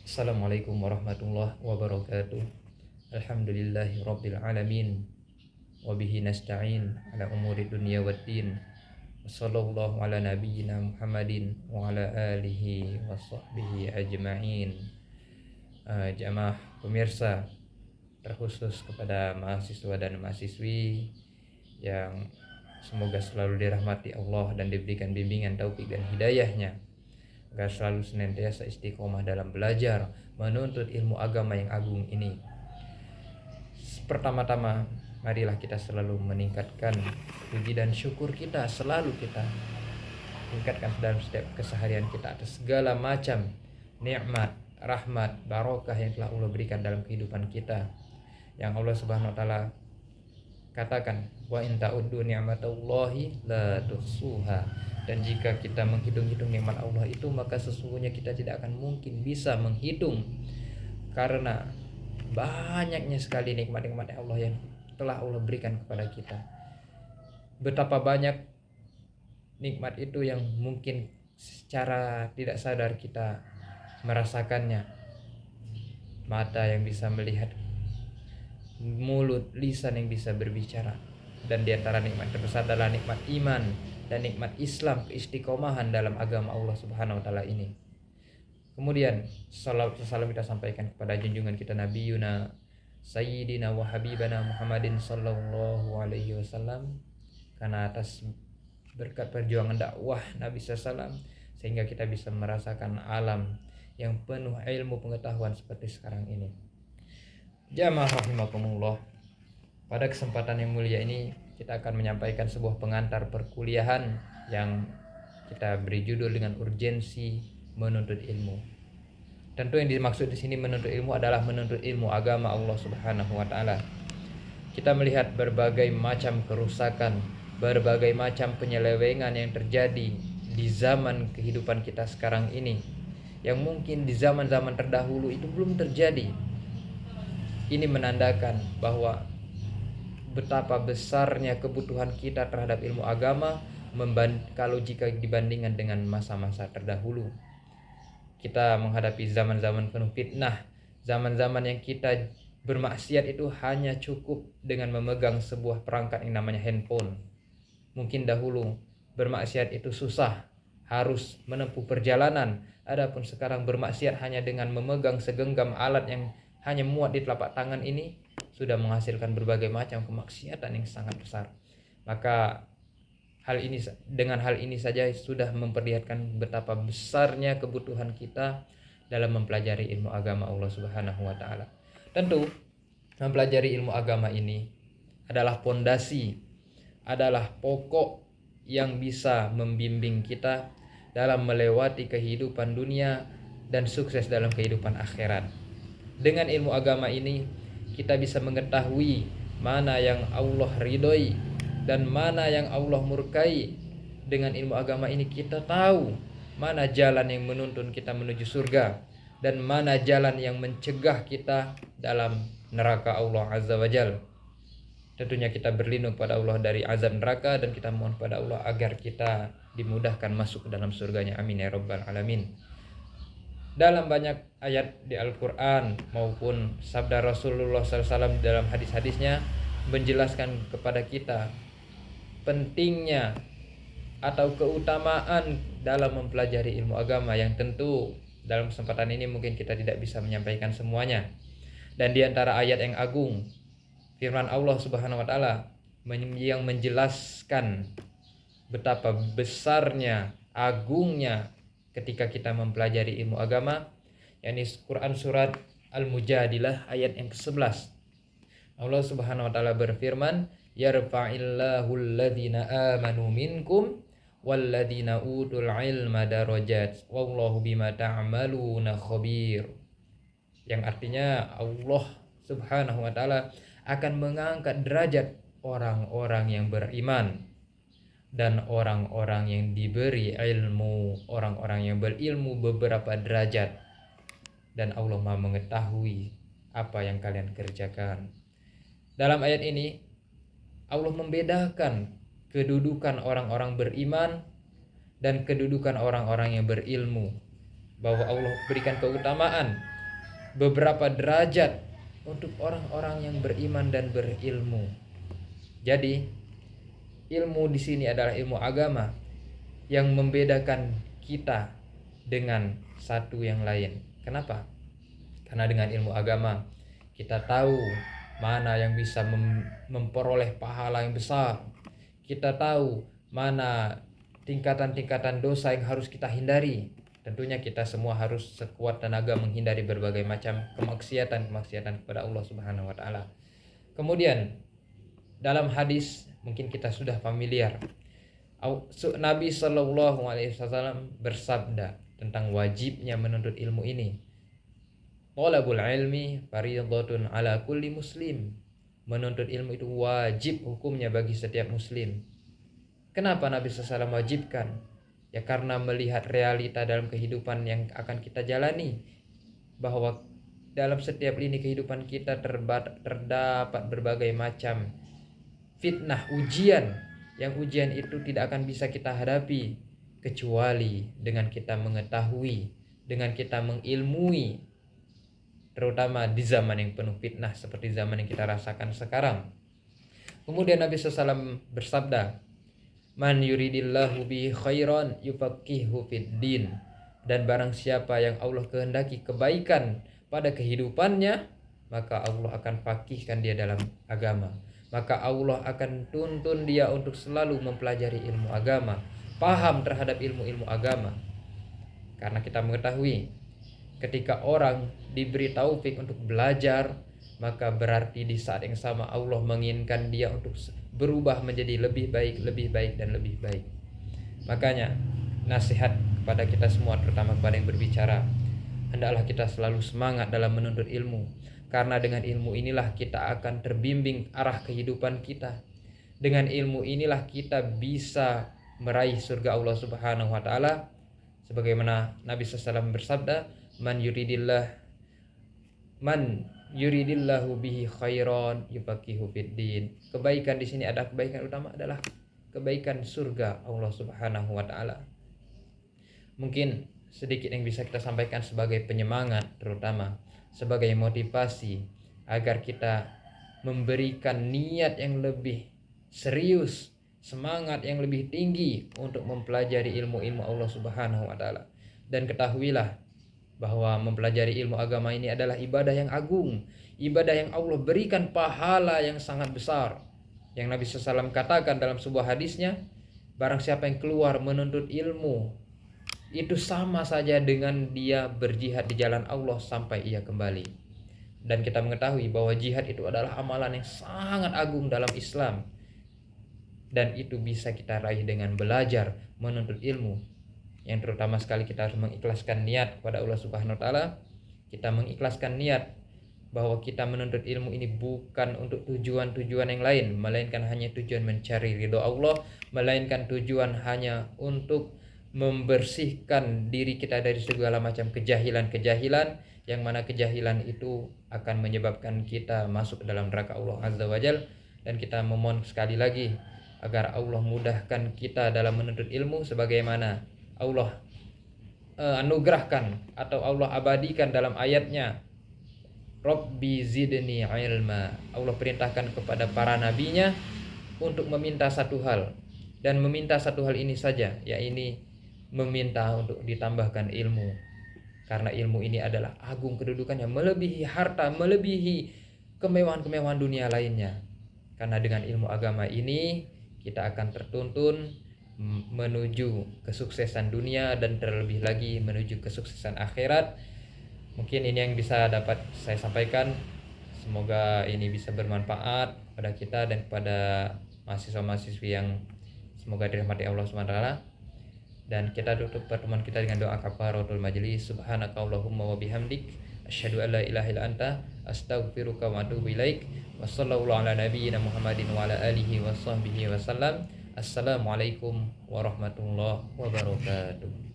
Assalamualaikum warahmatullahi wabarakatuh. Alhamdulillahi rabbil alamin. Wabihi nasta'in ala umuri dunya waddin. Wassallallahu ala nabiyyina Muhammadin wa ala alihi wa sahbihi ajma'in. Jamaah pemirsa, terkhusus kepada mahasiswa dan mahasiswi yang semoga selalu dirahmati Allah dan diberikan bimbingan taufik dan hidayahnya, agar selalu senantiasa istiqomah dalam belajar menuntut ilmu agama yang agung ini. Pertama-tama, marilah kita selalu meningkatkan puji dan syukur kita, selalu kita tingkatkan dalam setiap keseharian kita atas segala macam nikmat, rahmat, barokah yang telah Allah berikan dalam kehidupan kita. Yang Allah Subhanahu wa taala katakan, wa in ta'uddu ni'matallahi la tuhsuha. Dan jika kita menghitung-hitung nikmat Allah itu, maka sesungguhnya kita tidak akan mungkin bisa menghitung, karena banyaknya sekali nikmat-nikmat Allah yang telah Allah berikan kepada kita. Betapa banyak nikmat itu yang mungkin secara tidak sadar kita merasakannya. Mata yang bisa melihat, mulut, lisan yang bisa berbicara. Dan di antara nikmat terbesar adalah nikmat iman dan nikmat Islam, keistiqomahan dalam agama Allah Subhanahu wa taala ini. Kemudian salawat salam kita sampaikan kepada junjungan kita Nabi Yuna Sayyidina wa Habibana Muhammadin sallallahu alaihi wasallam, karena atas berkat perjuangan dakwah Nabi SAW sehingga kita bisa merasakan alam yang penuh ilmu pengetahuan seperti sekarang ini. Jamaah rahimakumullah, pada kesempatan yang mulia ini kita akan menyampaikan sebuah pengantar perkuliahan yang kita beri judul dengan urgensi menuntut ilmu. Tentu yang dimaksud di sini menuntut ilmu adalah menuntut ilmu agama Allah Subhanahu wa taala. Kita melihat berbagai macam kerusakan, berbagai macam penyelewengan yang terjadi di zaman kehidupan kita sekarang ini, yang mungkin di zaman-zaman terdahulu itu belum terjadi. Ini menandakan bahwa betapa besarnya kebutuhan kita terhadap ilmu agama kalau jika dibandingkan dengan masa-masa terdahulu. Kita menghadapi zaman-zaman penuh fitnah, zaman-zaman yang kita bermaksiat itu hanya cukup dengan memegang sebuah perangkat yang namanya handphone. Mungkin dahulu bermaksiat itu susah, harus menempuh perjalanan. Adapun sekarang bermaksiat hanya dengan memegang segenggam alat yang hanya muat di telapak tangan ini sudah menghasilkan berbagai macam kemaksiatan yang sangat besar. Maka dengan hal ini saja sudah memperlihatkan betapa besarnya kebutuhan kita dalam mempelajari ilmu agama Allah Subhanahu wa taala. Tentu mempelajari ilmu agama ini adalah pondasi, adalah pokok yang bisa membimbing kita dalam melewati kehidupan dunia dan sukses dalam kehidupan akhirat. Dengan ilmu agama ini kita bisa mengetahui mana yang Allah ridhoi dan mana yang Allah murkai. Dengan ilmu agama ini kita tahu mana jalan yang menuntun kita menuju surga dan mana jalan yang mencegah kita dalam neraka Allah Azza wa Jalla. Tentunya kita berlindung pada Allah dari azab neraka, dan kita mohon pada Allah agar kita dimudahkan masuk ke dalam surganya. Amin ya rabbal alamin. Dalam banyak ayat di Al-Quran maupun sabda Rasulullah SAW dalam hadis-hadisnya menjelaskan kepada kita pentingnya atau keutamaan dalam mempelajari ilmu agama, yang tentu dalam kesempatan ini mungkin kita tidak bisa menyampaikan semuanya. Dan di antara ayat yang agung, firman Allah Subhanahu wa taala yang menjelaskan betapa besarnya, agungnya ketika kita mempelajari ilmu agama, yakni Quran surat Al-Mujadilah ayat yang ke-11. Allah Subhanahu wa taala berfirman, yarfa'illahu alladhina amanu minkum walladhina utul ilma darajat wallahu bima ta'maluna khabir. Yang artinya Allah Subhanahu wa taala akan mengangkat derajat orang-orang yang beriman dan orang-orang yang diberi ilmu, orang-orang yang berilmu beberapa derajat. Dan Allah Maha mengetahui apa yang kalian kerjakan. Dalam ayat ini Allah membedakan kedudukan orang-orang beriman dan kedudukan orang-orang yang berilmu, bahwa Allah berikan keutamaan beberapa derajat untuk orang-orang yang beriman dan berilmu. Jadi ilmu di sini adalah ilmu agama yang membedakan kita dengan satu yang lain. Kenapa? Karena dengan ilmu agama kita tahu mana yang bisa memperoleh pahala yang besar. Kita tahu mana tingkatan-tingkatan dosa yang harus kita hindari. Tentunya kita semua harus sekuat tenaga menghindari berbagai macam kemaksiatan kepada Allah Subhanahu wa taala. Kemudian dalam hadis mungkin kita sudah familiar. Nabi Shallallahu alaihi wasallam bersabda tentang wajibnya menuntut ilmu ini. Talabul ilmi fardhatun ala kulli muslim. Menuntut ilmu itu wajib hukumnya bagi setiap muslim. Kenapa Nabi SAW wajibkan? Ya karena melihat realita dalam kehidupan yang akan kita jalani, bahwa dalam setiap lini kehidupan kita terdapat berbagai macam fitnah, ujian, yang ujian itu tidak akan bisa kita hadapi kecuali dengan kita mengetahui, dengan kita mengilmui, terutama di zaman yang penuh fitnah seperti zaman yang kita rasakan sekarang. Kemudian Nabi SAW bersabda, man yuridillahu bihi khairan yufaqihu fid din. Dan barang siapa yang Allah kehendaki kebaikan pada kehidupannya, maka Allah akan fakihkan dia dalam agama. Maka Allah akan tuntun dia untuk selalu mempelajari ilmu agama, paham terhadap ilmu-ilmu agama. Karena kita mengetahui ketika orang diberi taufik untuk belajar, maka berarti di saat yang sama Allah menginginkan dia untuk berubah menjadi lebih baik, dan lebih baik. Makanya nasihat kepada kita semua, terutama kepada yang berbicara, hendaklah kita selalu semangat dalam menuntut ilmu. Karena dengan ilmu inilah kita akan terbimbing arah kehidupan kita. Dengan ilmu inilah kita bisa meraih surga Allah Subhanahu wa taala. Sebagaimana Nabi SAW bersabda, man yuridillahu bihi khairan yufaqihu fid din. Kebaikan di sini ada kebaikan utama adalah kebaikan surga Allah Subhanahu wa taala. Mungkin sedikit yang bisa kita sampaikan sebagai penyemangat, terutama sebagai motivasi agar kita memberikan niat yang lebih serius, semangat yang lebih tinggi untuk mempelajari ilmu-ilmu Allah Subhanahu wa taala. Dan ketahuilah bahwa mempelajari ilmu agama ini adalah ibadah yang agung, ibadah yang Allah berikan pahala yang sangat besar. Yang Nabi SAW katakan dalam sebuah hadisnya, barang siapa yang keluar menuntut ilmu, itu sama saja dengan dia berjihad di jalan Allah sampai ia kembali. Dan kita mengetahui bahwa jihad itu adalah amalan yang sangat agung dalam Islam. Dan itu bisa kita raih dengan belajar, menuntut ilmu. Yang terutama sekali kita harus mengikhlaskan niat kepada Allah Subhanahu wa taala. Kita mengikhlaskan niat bahwa kita menuntut ilmu ini bukan untuk tujuan-tujuan yang lain, melainkan hanya tujuan mencari ridho Allah, melainkan tujuan hanya untuk membersihkan diri kita dari segala macam kejahilan-kejahilan, yang mana kejahilan itu akan menyebabkan kita masuk ke dalam neraka Allah Azza wa Jalla. Dan kita memohon sekali lagi agar Allah mudahkan kita dalam menuntut ilmu sebagaimana Allah anugerahkan atau Allah abadikan dalam ayatnya, Rabbi zidni ilma. Allah perintahkan kepada para nabinya untuk meminta satu hal, dan meminta satu hal ini saja, yaitu meminta untuk ditambahkan ilmu. Karena ilmu ini adalah agung kedudukannya, melebihi harta, melebihi kemewahan-kemewahan dunia lainnya. Karena dengan ilmu agama ini kita akan tertuntun menuju kesuksesan dunia dan terlebih lagi menuju kesuksesan akhirat. Mungkin ini yang bisa dapat saya sampaikan. Semoga ini bisa bermanfaat pada kita dan kepada mahasiswa-mahasiswi yang semoga dirahmati Allah SWT. Dan kita tutup pertemuan kita dengan doa kafaratul majlis. Subhanakallahumma wa bihamdik, asyhadu an la ilaha illa anta, astaghfiruka wa atubu ilaik. Wassallallahu ala nabiyyina Muhammadin wa ala alihi wa sahbihi wasallam. Assalamualaikum warahmatullahi wabarakatuh.